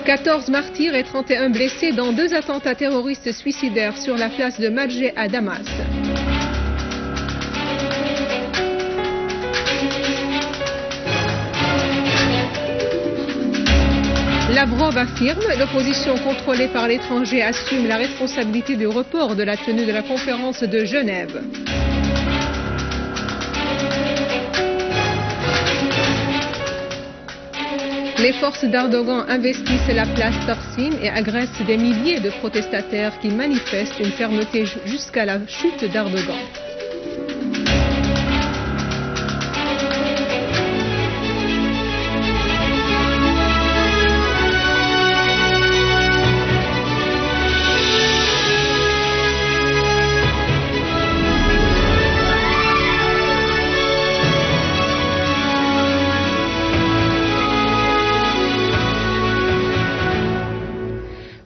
14 martyrs et 31 blessés dans 2 attentats terroristes suicidaires sur la place de Marjeh à Damas. Lavrov affirme, l'opposition contrôlée par l'étranger assume la responsabilité du report de la tenue de la conférence de Genève. Les forces d'Erdogan investissent la place Taksim et agressent des milliers de protestataires qui manifestent une fermeté jusqu'à la chute d'Erdogan.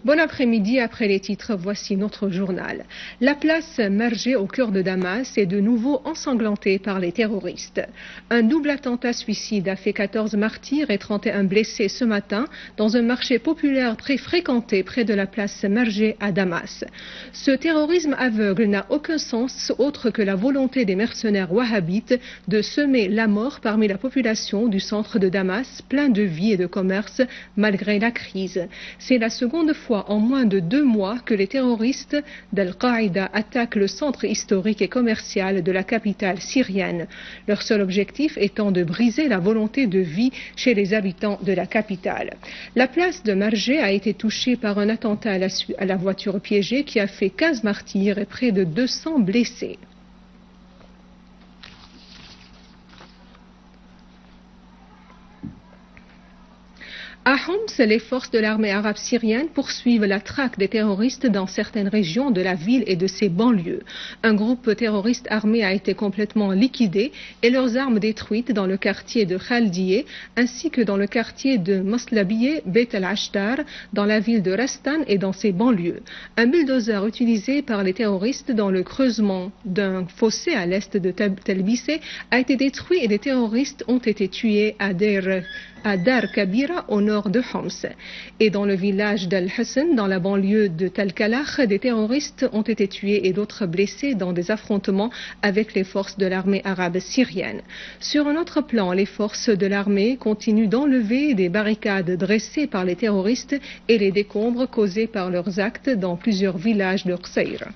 Bon après-midi, après les titres, voici notre journal. La place Marjeh au cœur de Damas est de nouveau ensanglantée par les terroristes. Un double attentat suicide a fait 14 martyrs et 31 blessés ce matin dans un marché populaire très fréquenté près de la place Marjeh à Damas. Ce terrorisme aveugle n'a aucun sens autre que la volonté des mercenaires wahhabites de semer la mort parmi la population du centre de Damas, plein de vie et de commerce malgré la crise. C'est la seconde fois en moins de 2 mois que les terroristes d'Al-Qaïda attaquent le centre historique et commercial de la capitale syrienne. Leur seul objectif étant de briser la volonté de vie chez les habitants de la capitale. La place de Marjeh a été touchée par un attentat à la voiture piégée qui a fait 15 martyrs et près de 200 blessés. À Homs, les forces de l'armée arabe syrienne poursuivent la traque des terroristes dans certaines régions de la ville et de ses banlieues. Un groupe terroriste armé a été complètement liquidé et leurs armes détruites dans le quartier de Khaldiye ainsi que dans le quartier de Maslabiye, Beit al-Ashtar, dans la ville de Rastan et dans ses banlieues. Un bulldozer utilisé par les terroristes dans le creusement d'un fossé à l'est de Telbissé a été détruit et les terroristes ont été tués à Dar Kabira au nord de Homs. Et dans le village d'Al-Hassan, dans la banlieue de Talkalakh, des terroristes ont été tués et d'autres blessés dans des affrontements avec les forces de l'armée arabe syrienne. Sur un autre plan, les forces de l'armée continuent d'enlever des barricades dressées par les terroristes et les décombres causés par leurs actes dans plusieurs villages de Qusayr.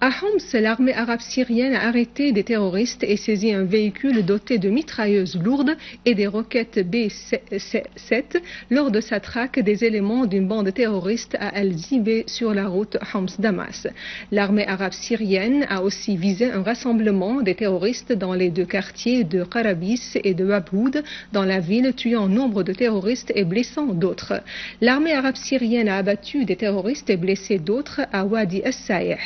À Homs, l'armée arabe syrienne a arrêté des terroristes et saisi un véhicule doté de mitrailleuses lourdes et des roquettes B-7 lors de sa traque des éléments d'une bande terroriste à Al-Zibé sur la route Homs-Damas. L'armée arabe syrienne a aussi visé un rassemblement des terroristes dans les 2 quartiers de Qarabis et de Wabhoud dans la ville, tuant nombre de terroristes et blessant d'autres. L'armée arabe syrienne a abattu des terroristes et blessé d'autres à Wadi As-Saïh.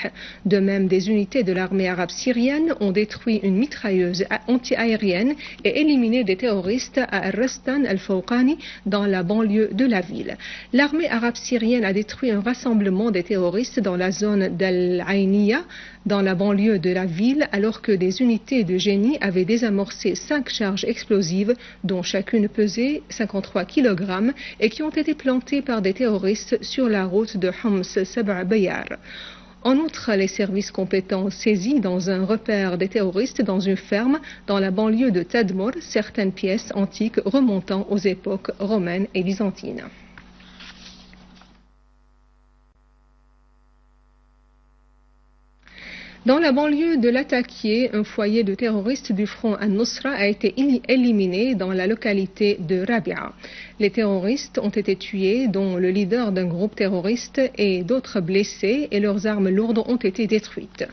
De même, des unités de l'armée arabe syrienne ont détruit une mitrailleuse anti-aérienne et éliminé des terroristes à Al-Rastan al-Fawqani dans la banlieue de la ville. L'armée arabe syrienne a détruit un rassemblement des terroristes dans la zone d'Al-Ainiya, dans la banlieue de la ville, alors que des unités de génie avaient désamorcé 5 charges explosives, dont chacune pesait 53 kg et qui ont été plantées par des terroristes sur la route de Homs-Sab'a Bayar. En outre, les services compétents ont saisi dans un repère des terroristes dans une ferme dans la banlieue de Tadmor certaines pièces antiques remontant aux époques romaines et byzantines. Dans la banlieue de Latakia, un foyer de terroristes du front Al-Nusra a été éliminé dans la localité de Rabia. Les terroristes ont été tués, dont le leader d'un groupe terroriste, et d'autres blessés, et leurs armes lourdes ont été détruites.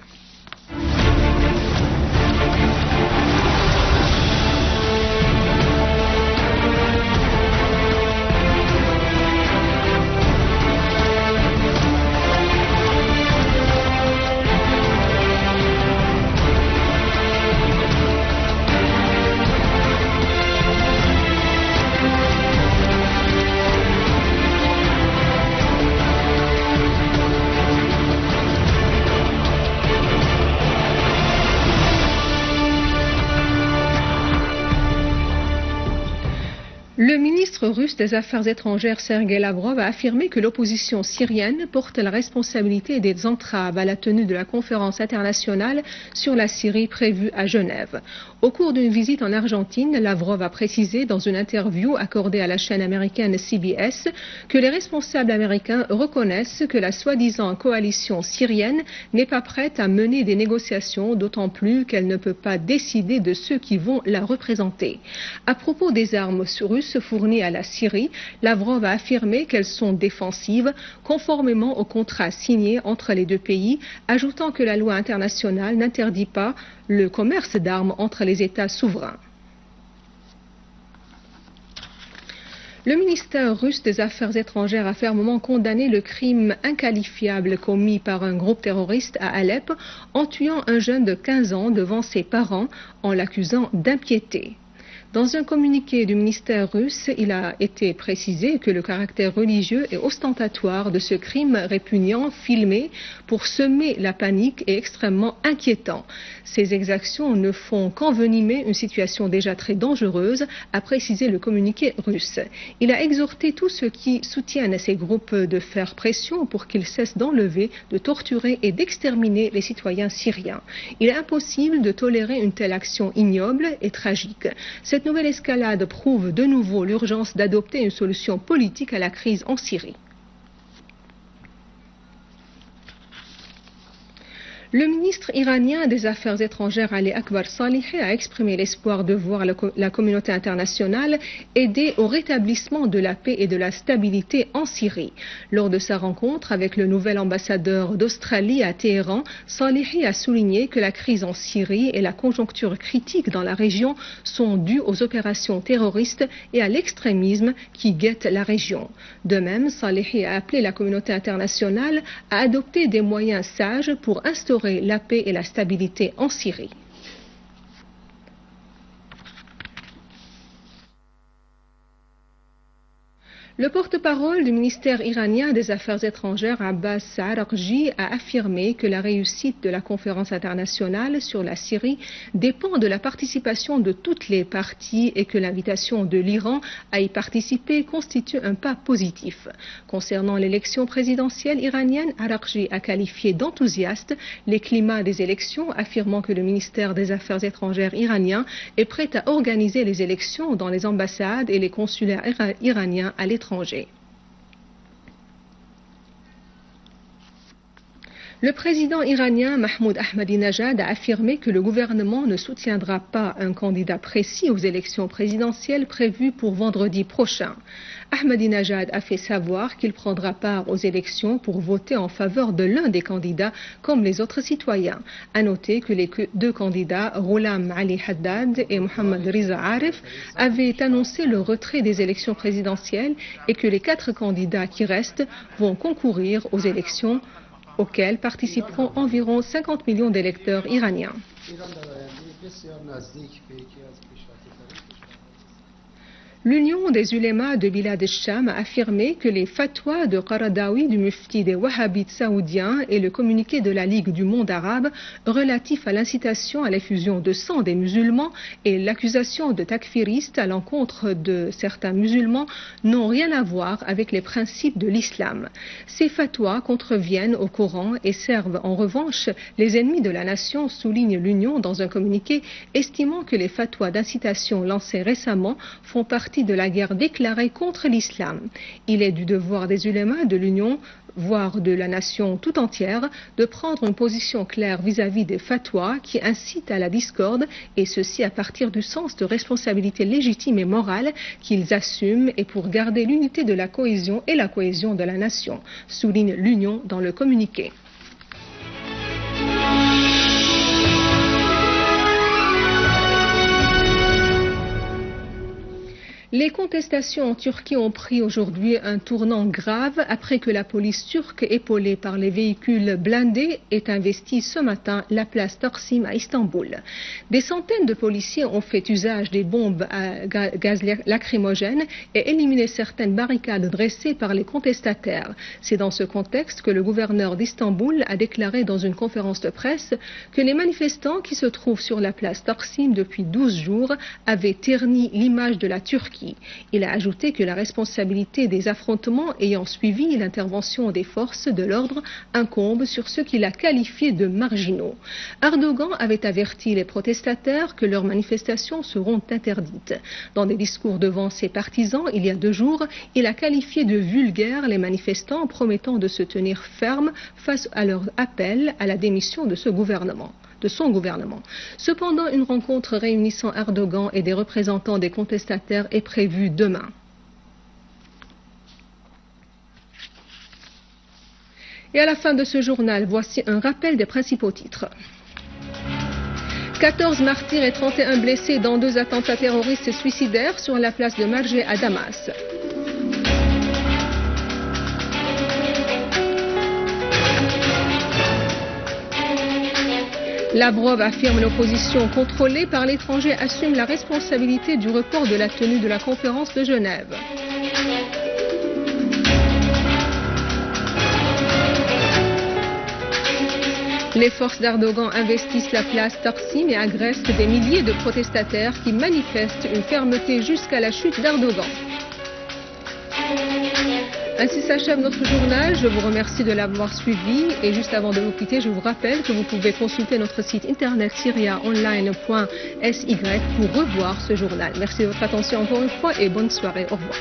Le ministre russe des Affaires étrangères Sergei Lavrov a affirmé que l'opposition syrienne porte la responsabilité des entraves à la tenue de la conférence internationale sur la Syrie prévue à Genève. Au cours d'une visite en Argentine, Lavrov a précisé dans une interview accordée à la chaîne américaine CBS que les responsables américains reconnaissent que la soi-disant coalition syrienne n'est pas prête à mener des négociations, d'autant plus qu'elle ne peut pas décider de ceux qui vont la représenter. À propos des armes russes fournies à la Syrie, Lavrov a affirmé qu'elles sont défensives, conformément au contrat signé entre les deux pays, ajoutant que la loi internationale n'interdit pas le commerce d'armes entre les États souverains. Le ministère russe des Affaires étrangères a fermement condamné le crime inqualifiable commis par un groupe terroriste à Alep en tuant un jeune de 15 ans devant ses parents en l'accusant d'impiété. Dans un communiqué du ministère russe, il a été précisé que le caractère religieux et ostentatoire de ce crime répugnant filmé pour semer la panique est extrêmement inquiétant. Ces exactions ne font qu'envenimer une situation déjà très dangereuse, a précisé le communiqué russe. Il a exhorté tous ceux qui soutiennent ces groupes de faire pression pour qu'ils cessent d'enlever, de torturer et d'exterminer les citoyens syriens. Il est impossible de tolérer une telle action ignoble et tragique. Cette nouvelle escalade prouve de nouveau l'urgence d'adopter une solution politique à la crise en Syrie. Le ministre iranien des Affaires étrangères Ali Akbar Salehi a exprimé l'espoir de voir la communauté internationale aider au rétablissement de la paix et de la stabilité en Syrie. Lors de sa rencontre avec le nouvel ambassadeur d'Australie à Téhéran, Salehi a souligné que la crise en Syrie et la conjoncture critique dans la région sont dues aux opérations terroristes et à l'extrémisme qui guette la région. De même, Salehi a appelé la communauté internationale à adopter des moyens sages pour instaurer la paix et la stabilité en Syrie. Le porte-parole du ministère iranien des Affaires étrangères, Abbas Araghchi, a affirmé que la réussite de la conférence internationale sur la Syrie dépend de la participation de toutes les parties et que l'invitation de l'Iran à y participer constitue un pas positif. Concernant l'élection présidentielle iranienne, Araghchi a qualifié d'enthousiaste les climats des élections, affirmant que le ministère des Affaires étrangères iranien est prêt à organiser les élections dans les ambassades et les consulats iraniens à l'étranger. Le président iranien Mahmoud Ahmadinejad a affirmé que le gouvernement ne soutiendra pas un candidat précis aux élections présidentielles prévues pour vendredi prochain. Ahmadinejad a fait savoir qu'il prendra part aux élections pour voter en faveur de l'un des candidats comme les autres citoyens. À noter que les deux candidats, Ghulam Ali Haddad et Mohammad Riza Arif, avaient annoncé le retrait des élections présidentielles et que les 4 candidats qui restent vont concourir aux élections auxquelles participeront environ 50 millions d'électeurs iraniens. L'Union des ulémas de Bilad el-Sham a affirmé que les fatwas de Qaradawi du mufti des wahhabites saoudiens et le communiqué de la Ligue du monde arabe relatif à l'incitation à l'effusion de sang des musulmans et l'accusation de takfiristes à l'encontre de certains musulmans n'ont rien à voir avec les principes de l'islam. Ces fatwas contreviennent au Coran et servent en revanche les ennemis de la nation, souligne l'Union dans un communiqué, estimant que les fatwas d'incitation lancés récemment font partie de la guerre déclarée contre l'islam. Il est du devoir des ulémas de l'Union, voire de la nation tout entière, de prendre une position claire vis-à-vis des fatwas qui incitent à la discorde, et ceci à partir du sens de responsabilité légitime et morale qu'ils assument et pour garder l'unité de la cohésion et la cohésion de la nation, souligne l'Union dans le communiqué. Les contestations en Turquie ont pris aujourd'hui un tournant grave après que la police turque, épaulée par les véhicules blindés, ait investi ce matin la place Taksim à Istanbul. Des centaines de policiers ont fait usage des bombes à gaz lacrymogène et éliminé certaines barricades dressées par les contestataires. C'est dans ce contexte que le gouverneur d'Istanbul a déclaré dans une conférence de presse que les manifestants qui se trouvent sur la place Taksim depuis 12 jours avaient terni l'image de la Turquie. Syrie. Il a ajouté que la responsabilité des affrontements ayant suivi l'intervention des forces de l'ordre incombe sur ceux qu'il a qualifiés de marginaux. Erdogan avait averti les protestataires que leurs manifestations seront interdites. Dans des discours devant ses partisans il y a 2 jours, il a qualifié de vulgaires les manifestants, promettant de se tenir ferme face à leur appel à la démission de son gouvernement. Cependant, une rencontre réunissant Erdogan et des représentants des contestataires est prévue demain. Et à la fin de ce journal, voici un rappel des principaux titres. 14 martyrs et 31 blessés dans 2 attentats terroristes suicidaires sur la place de Marjeh à Damas. Lavrov affirme l'opposition contrôlée par l'étranger assume la responsabilité du report de la tenue de la conférence de Genève. Les forces d'Erdogan investissent la place Taksim et agressent des milliers de protestataires qui manifestent une fermeté jusqu'à la chute d'Erdogan. Ainsi s'achève notre journal. Je vous remercie de l'avoir suivi et juste avant de vous quitter, je vous rappelle que vous pouvez consulter notre site internet syriaonline.sy pour revoir ce journal. Merci de votre attention encore une fois et bonne soirée. Au revoir.